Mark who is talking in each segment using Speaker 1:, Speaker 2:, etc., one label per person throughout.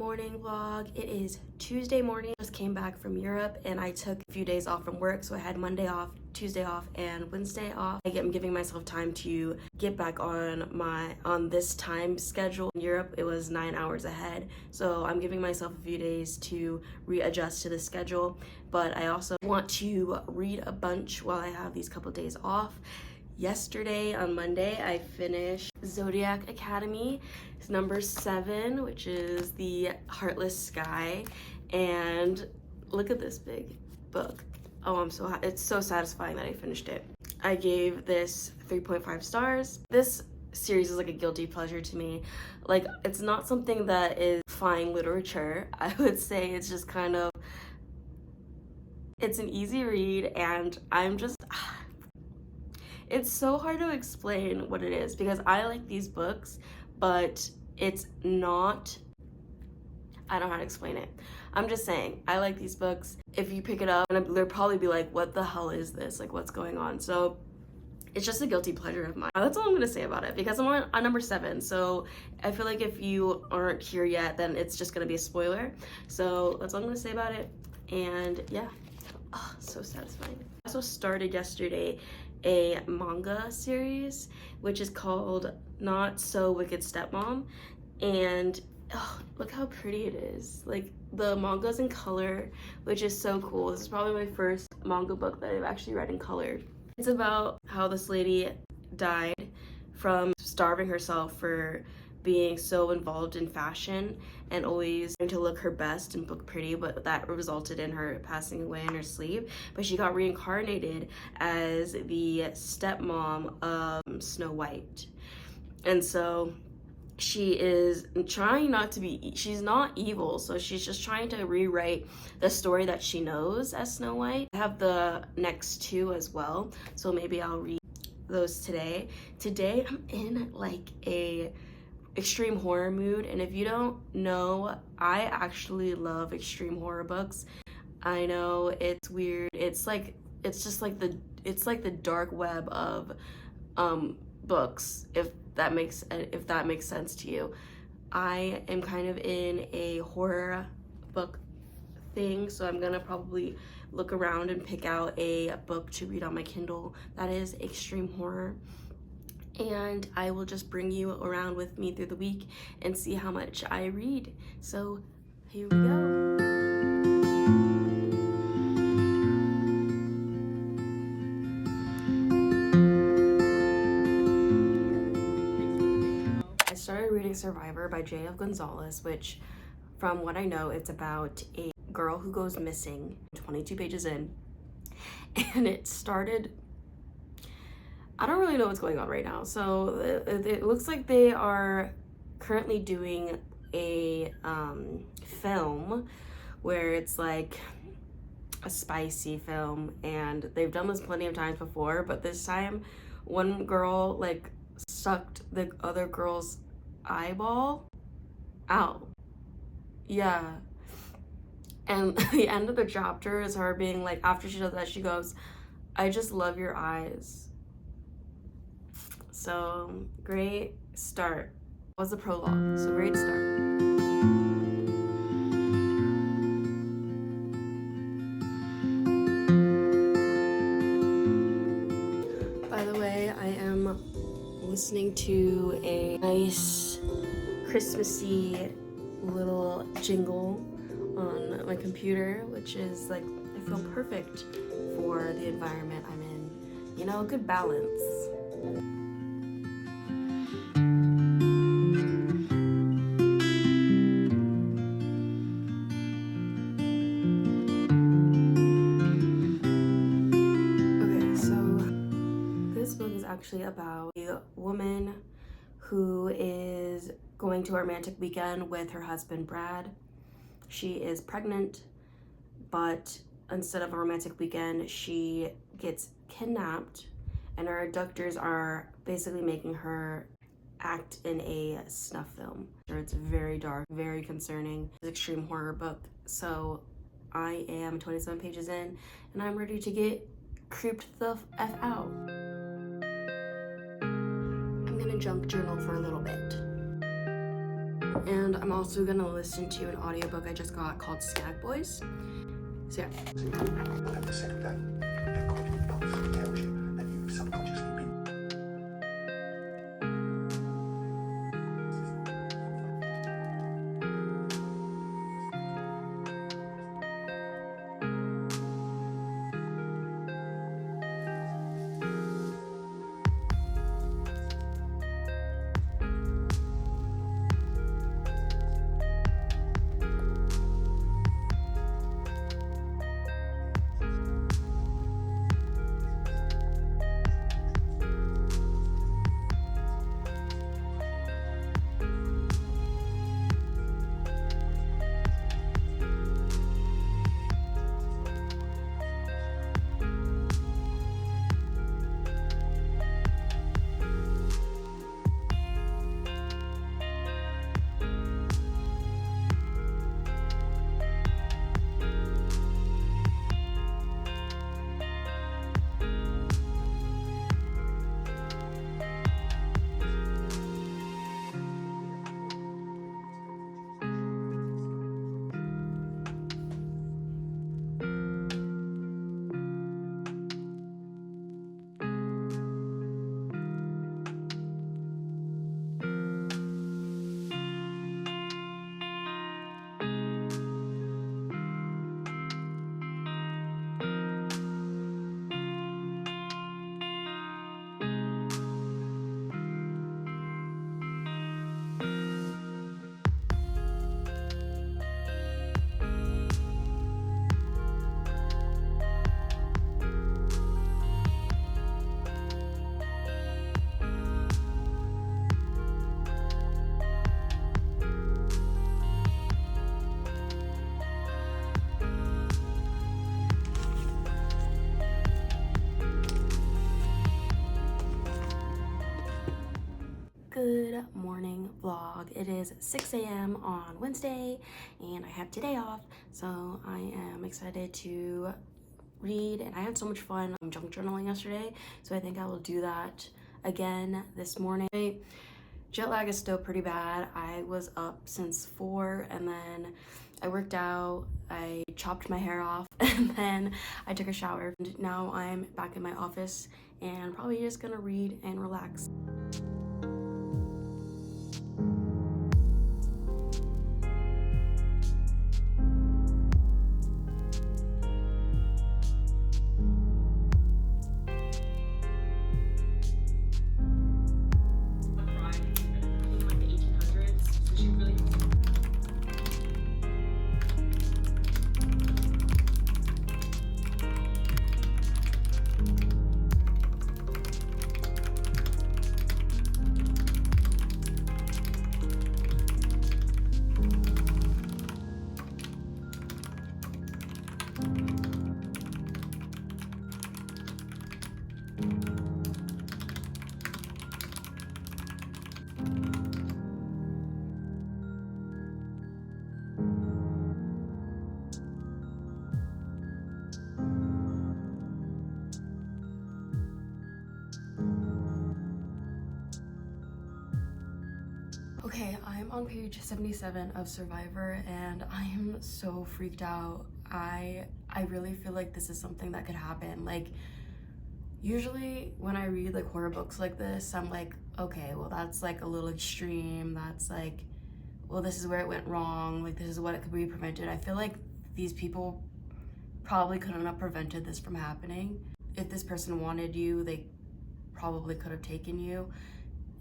Speaker 1: morning vlog. It is Tuesday morning. Just came back from Europe and I took a few days off from work, so I had Monday off, Tuesday off, and Wednesday off. I'm giving myself time to get back on this time schedule. In Europe it was 9 hours ahead, so I'm giving myself a few days to readjust to the schedule, but I also want to read a bunch while I have these couple days off. Yesterday on Monday I finished Zodiac Academy. It's number 7, which is The Heartless Sky, and look at this big book. Oh, it's so satisfying that I finished it. I gave this 3.5 stars. This series is like a guilty pleasure to me. Like, it's not something that is fine literature. I would say it's just kind of, it's an easy read, and it's so hard to explain what it is because I like these books, but it's not, I don't know how to explain it. I'm just saying, I like these books. If you pick it up, and they'll probably be like, what the hell is this? Like, what's going on? So it's just a guilty pleasure of mine. That's all I'm gonna say about it because I'm on number 7. So I feel like if you aren't here yet, then it's just gonna be a spoiler. So that's all I'm gonna say about it. And yeah, oh, so satisfying. I also started yesterday a manga series which is called Not So Wicked Stepmom, and oh, look how pretty it is. Like, the manga's in color, which is so cool. This is probably my first manga book that I've actually read in color. It's about how this lady died from starving herself for being so involved in fashion and always trying to look her best and look pretty, but that resulted in her passing away in her sleep. But she got reincarnated as the stepmom of Snow White, and so she is trying not to be, she's not evil, so she's just trying to rewrite the story that she knows as Snow White. I have the next 2 as well, so maybe I'll read those today. Today I'm in like a extreme horror mood, and if you don't know, I actually love extreme horror books. I know it's weird. It's just like the dark web of books, if that makes sense to you. I am kind of in a horror book thing, so I'm gonna probably look around and pick out a book to read on my Kindle that is extreme horror, and I will just bring you around with me through the week and see how much I read. So here we go. I started reading Survivor by J.F. Gonzalez, which, from what I know, it's about a girl who goes missing, 22 pages in, and it started, I don't really know what's going on right now. So it looks like they are currently doing a film where it's like a spicy film, and they've done this plenty of times before, but this time one girl like sucked the other girl's eyeball out. Yeah. And the end of the chapter is her being like, after she does that, she goes, "I just love your eyes." So great start. That was the prologue, so great start. By the way, I am listening to a nice Christmassy little jingle on my computer, which is like, I feel perfect for the environment I'm in. You know, a good balance. Actually about a woman who is going to a romantic weekend with her husband Brad. She is pregnant, but instead of a romantic weekend, she gets kidnapped, and her abductors are basically making her act in a snuff film. It's very dark, very concerning. It's an extreme horror book. So I am 27 pages in, and I'm ready to get creeped the F out. I'm gonna junk journal for a little bit. And I'm also gonna listen to an audiobook I just got called Skag Boys. So yeah.
Speaker 2: Every single day, your cognitive function tells you that you've subconsciously been.
Speaker 1: Good morning vlog. It is 6 a.m. on Wednesday and I have today off, so I am excited to read, and I had so much fun junk journaling yesterday, so I think I will do that again this morning. Jet lag is still pretty bad. I was up since 4 and then I worked out, I chopped my hair off, and then I took a shower. And now I'm back in my office and probably just gonna read and relax. Okay, I'm on page 77 of Survivor and I am so freaked out. I really feel like this is something that could happen. Like, usually when I read like horror books like this, I'm like, okay, well that's like a little extreme. That's like, well, this is where it went wrong. Like, this is what it could be prevented. I feel like these people probably couldn't have prevented this from happening. If this person wanted you, they probably could have taken you.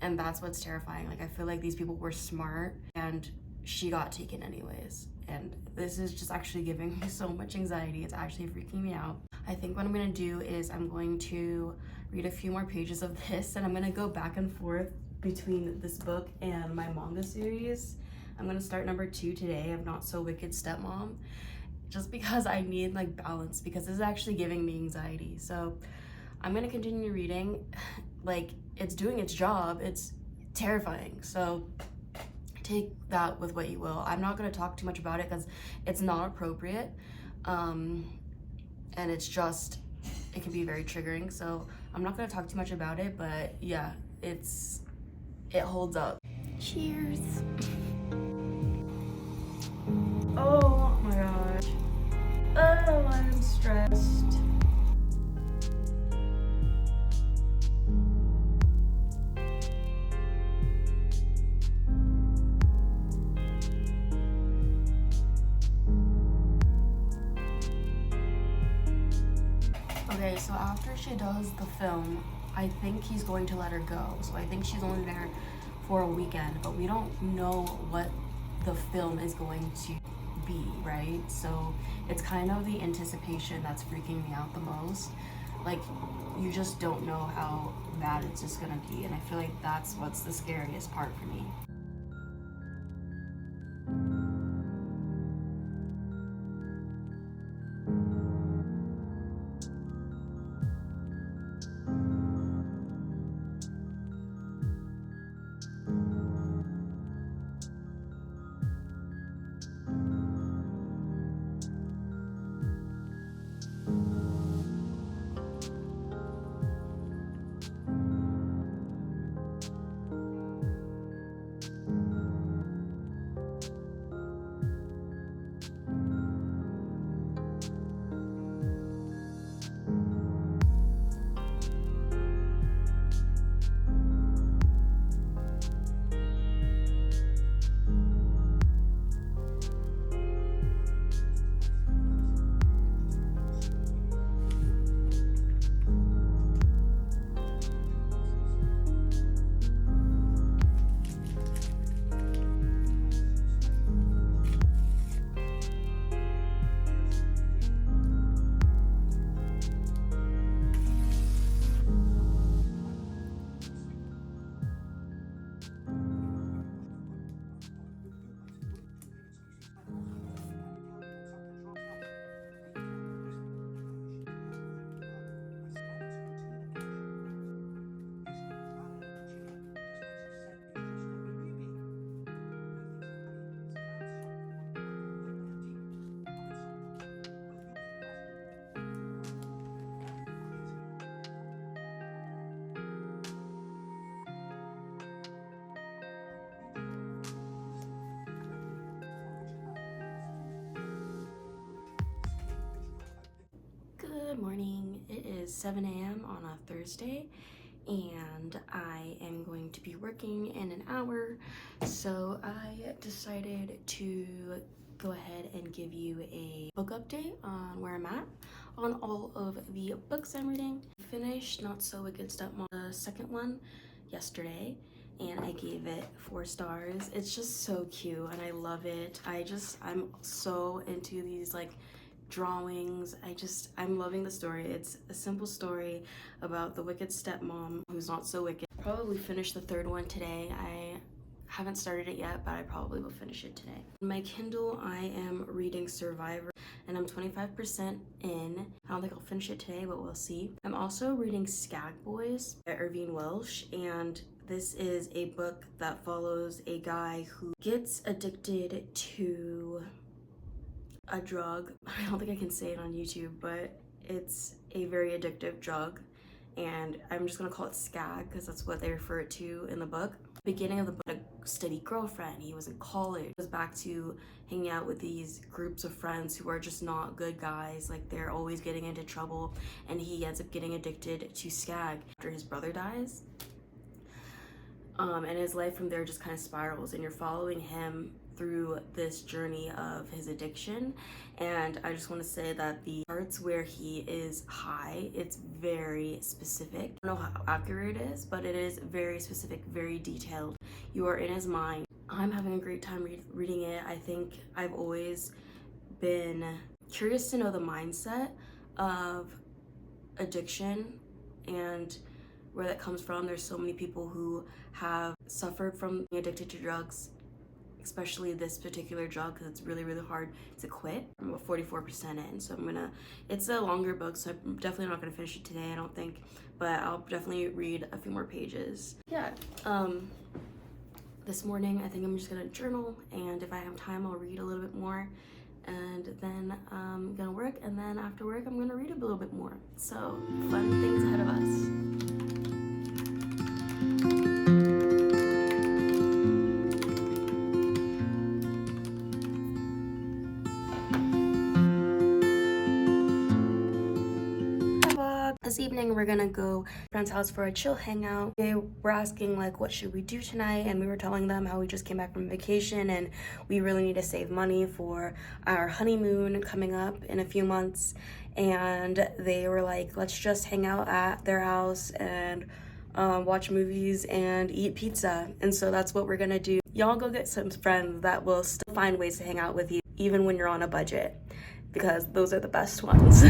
Speaker 1: And that's what's terrifying. Like, I feel like these people were smart and she got taken anyways. And this is just actually giving me so much anxiety. It's actually freaking me out. I think what I'm gonna do is I'm going to read a few more pages of this and I'm gonna go back and forth between this book and my manga series. I'm gonna start number 2 today of Not So Wicked Stepmom, just because I need like balance, because this is actually giving me anxiety. So I'm gonna continue reading. Like, it's doing its job. It's terrifying. So take that with what you will. I'm not gonna talk too much about it because it's not appropriate. And it's just, it can be very triggering. So I'm not gonna talk too much about it, but yeah, it holds up. Cheers. Okay, so after she does the film, I think he's going to let her go. So I think she's only there for a weekend, but we don't know what the film is going to be, right? So it's kind of the anticipation that's freaking me out the most. Like, you just don't know how bad it's just gonna be, and I feel like that's what's the scariest part for me. Good morning. It is 7 a.m. on a Thursday, and I am going to be working in an hour. So I decided to go ahead and give you a book update on where I'm at on all of the books I'm reading. Finished Not So Wicked Stepmom, the second one, yesterday, and I gave it 4 stars. It's just so cute and I love it. I'm so into these like drawings. I'm loving the story. It's a simple story about the wicked stepmom who's not so wicked. Probably finish the 3rd one today. I haven't started it yet, but I probably will finish it today. On my Kindle, I am reading Survivor, and I'm 25% in. I don't think I'll finish it today, but we'll see. I'm also reading Skag Boys by Irvine Welsh, and this is a book that follows a guy who gets addicted to a drug. I don't think I can say it on YouTube, but it's a very addictive drug, and I'm just gonna call it Skag because that's what they refer it to in the book. Beginning of the book, a steady girlfriend. He was in college. He goes back to hanging out with these groups of friends who are just not good guys. Like, they're always getting into trouble, and he ends up getting addicted to Skag after his brother dies. And his life from there just kind of spirals, and you're following him through this journey of his addiction. And I just want to say that the parts where he is high, it's very specific. I don't know how accurate it is, but it is very specific, very detailed. You are in his mind. I'm having a great time reading it. I think I've always been curious to know the mindset of addiction and where that comes from. There's so many people who have suffered from being addicted to drugs, especially this particular drug, because it's really, really hard to quit. I'm about 44% in, so it's a longer book, so I'm definitely not gonna finish it today, I don't think, but I'll definitely read a few more pages. Yeah, this morning I think I'm just gonna journal, and if I have time, I'll read a little bit more, and then I'm gonna work, and then after work, I'm gonna read a little bit more. So, fun things ahead of us. This evening evening we're gonna go to a friend's house for a chill hangout. They were asking like what should we do tonight, and we were telling them how we just came back from vacation and we really need to save money for our honeymoon coming up in a few months. And they were like, let's just hang out at their house and watch movies and eat pizza. And so that's what we're gonna do. Y'all go get some friends that will still find ways to hang out with you even when you're on a budget, because those are the best ones.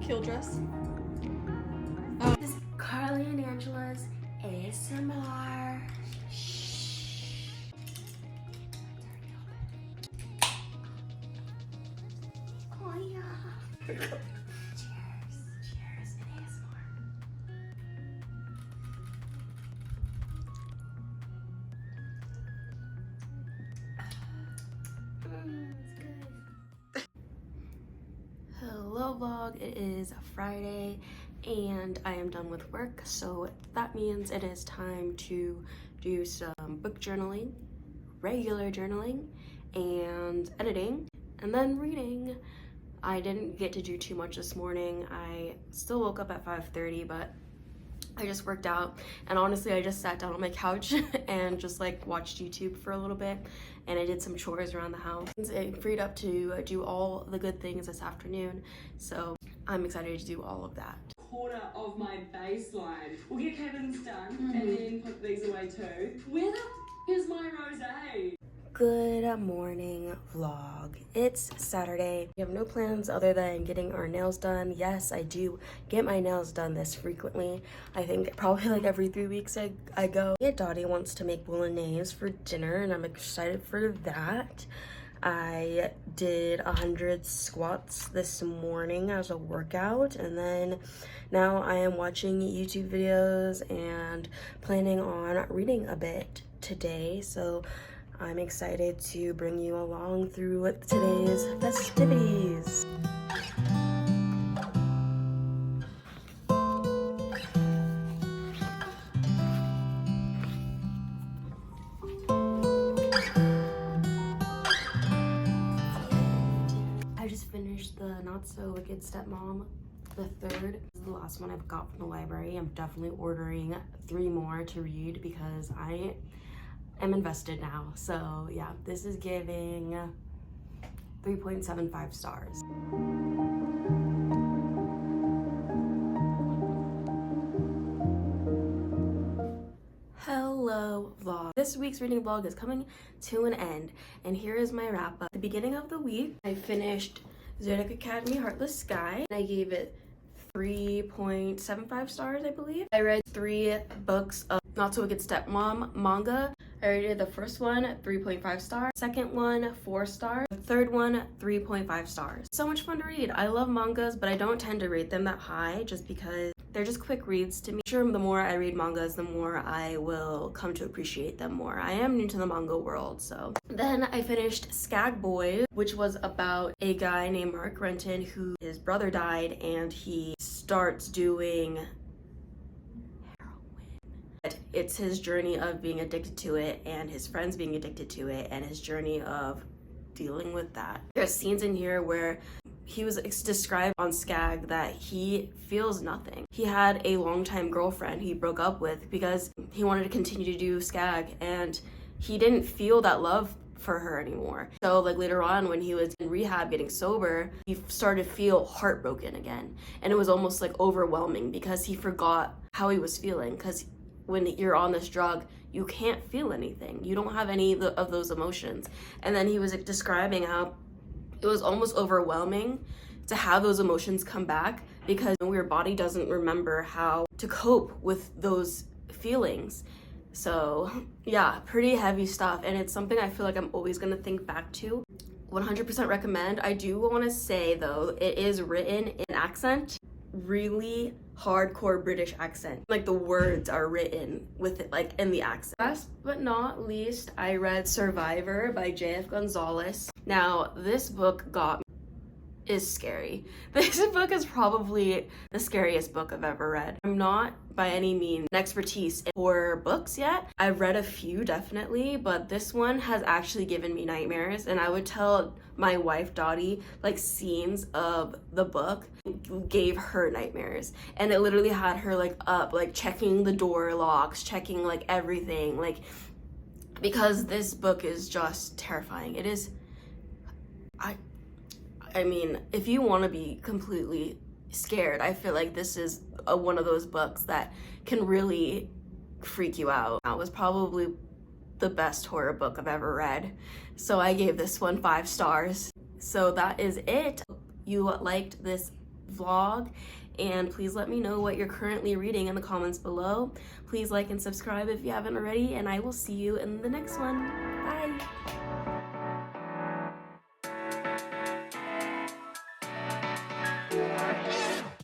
Speaker 3: Kill dress.
Speaker 1: This is Carly and Angela's ASMR. Shh. Oh yeah. Cheers. Cheers and ASMR. It's good. Hello vlog, it is Friday and I am done with work, so that means it is time to do some book journaling, regular journaling, and editing, and then reading. I didn't get to do too much this morning. I still woke up at 5:30, but I just worked out, and honestly I just sat down on my couch and just like watched YouTube for a little bit, and I did some chores around the house. It freed up to do all the good things this afternoon, so I'm excited to do all of that.
Speaker 4: Corner of my baseline. We'll get Kevin's done and then put these away too. Where the is my rosé?
Speaker 1: Good morning vlog. It's Saturday. We have no plans other than getting our nails done. Yes, I do get my nails done this frequently. I think probably like every 3 weeks I go. Yeah, Dottie wants to make bolognese for dinner and I'm excited for that. I did 100 squats this morning as a workout, and then now I am watching YouTube videos and planning on reading a bit today. So I'm excited to bring you along through today's festivities. I just finished the Not So Wicked Stepmom, the third. This is the last one I've got from the library. I'm definitely ordering 3 more to read because I am invested now. So yeah, this is giving 3.75 stars. Hello vlog. This week's reading vlog is coming to an end, and here is my wrap up. At the beginning of the week, I finished Zodiac Academy Heartless Sky. I gave it 3.75 stars, I believe. I read 3 books of Not So Wicked Stepmom manga. I rated the first one 3.5 stars, second one 4 stars, the third one 3.5 stars. So much fun to read. I love mangas, but I don't tend to rate them that high just because they're just quick reads to me. Sure, the more I read mangas, the more I will come to appreciate them more. I am new to the manga world, so. Then I finished Skag Boys, which was about a guy named Mark Renton who his brother died and he starts doing heroin. It's his journey of being addicted to it and his friends being addicted to it and his journey of dealing with that. There's scenes in here where he was described on Skag that he feels nothing. He had a longtime girlfriend he broke up with because he wanted to continue to do Skag, and he didn't feel that love for her anymore. So like later on when he was in rehab getting sober, he started to feel heartbroken again, and it was almost like overwhelming because he forgot how he was feeling, because when you're on this drug you can't feel anything, you don't have any of those emotions. And then he was describing how it was almost overwhelming to have those emotions come back because your body doesn't remember how to cope with those feelings. So yeah, pretty heavy stuff, and it's something I feel like I'm always gonna think back to. 100% recommend. I do want to say though, it is written in accent, really hardcore British accent. Like the words are written with it like in the accent. Last but not least, I read Survivor by J.F. Gonzalez. Now this book got me. is scary. This book is probably the scariest book I've ever read. I'm not by any means an expertise in horror books yet. I've read a few definitely, but this one has actually given me nightmares, and I would tell my wife Dottie like scenes of the book gave her nightmares, and it literally had her like up like checking the door locks, checking like everything, like because this book is just terrifying. It is I mean, if you want to be completely scared, I feel like this is one of those books that can really freak you out. It was probably the best horror book I've ever read. So I gave this one 5 stars. So that is it. You liked this vlog, and please let me know what you're currently reading in the comments below. Please like and subscribe if you haven't already, and I will see you in the next one. Bye.